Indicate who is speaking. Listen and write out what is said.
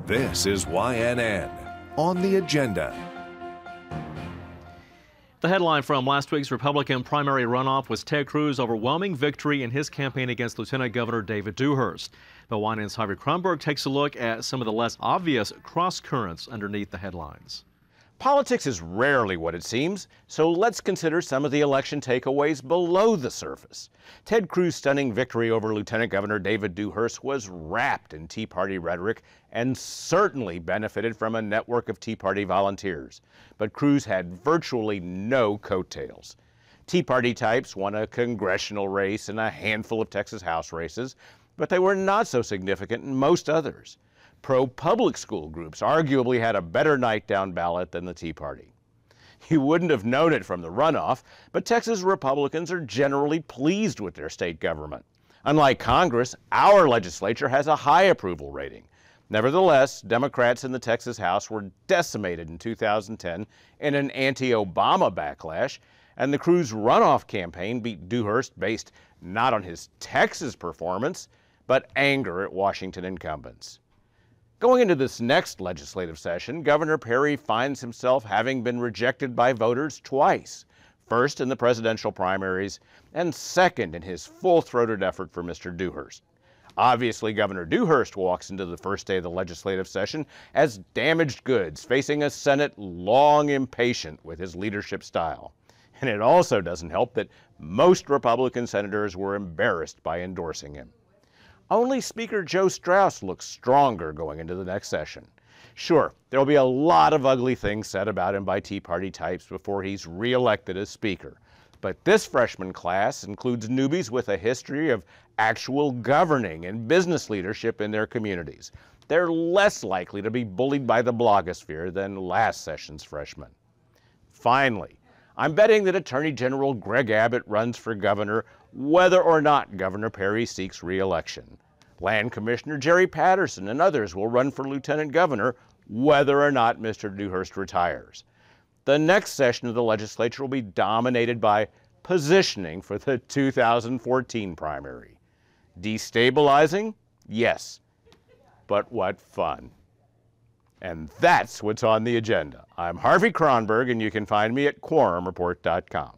Speaker 1: This is YNN on the agenda.
Speaker 2: The headline from last week's Republican primary runoff was Ted Cruz's overwhelming victory in his campaign against Lieutenant Governor David Dewhurst. But YNN's Harvey Kronberg takes a look at some of the less obvious cross-currents underneath the headlines.
Speaker 3: Politics is rarely what it seems, so let's consider some of the election takeaways below the surface. Ted Cruz's stunning victory over Lieutenant Governor David Dewhurst was wrapped in Tea Party rhetoric and certainly benefited from a network of Tea Party volunteers. But Cruz had virtually no coattails. Tea Party types won a congressional race and a handful of Texas House races, but they were not so significant in most others. Pro-public school groups arguably had a better night down ballot than the Tea Party. You wouldn't have known it from the runoff, but Texas Republicans are generally pleased with their state government. Unlike Congress, our legislature has a high approval rating. Nevertheless, Democrats in the Texas House were decimated in 2010 in an anti-Obama backlash, and the Cruz runoff campaign beat Dewhurst based not on his Texas performance, but anger at Washington incumbents. Going into this next legislative session, Governor Perry finds himself having been rejected by voters twice, first in the presidential primaries and second in his full-throated effort for Mr. Dewhurst. Obviously, Governor Dewhurst walks into the first day of the legislative session as damaged goods, facing a Senate long impatient with his leadership style. And it also doesn't help that most Republican senators were embarrassed by endorsing him. Only Speaker Joe Straus looks stronger going into the next session. Sure, there will be a lot of ugly things said about him by Tea Party types before he's re-elected as Speaker. But this freshman class includes newbies with a history of actual governing and business leadership in their communities. They're less likely to be bullied by the blogosphere than last session's freshmen. Finally, I'm betting that Attorney General Greg Abbott runs for governor whether or not Governor Perry seeks re-election. Land Commissioner Jerry Patterson and others will run for lieutenant governor whether or not Mr. Dewhurst retires. The next session of the legislature will be dominated by positioning for the 2014 primary. Destabilizing? Yes. But what fun. And that's what's on the agenda. I'm Harvey Kronberg, and you can find me at quorumreport.com.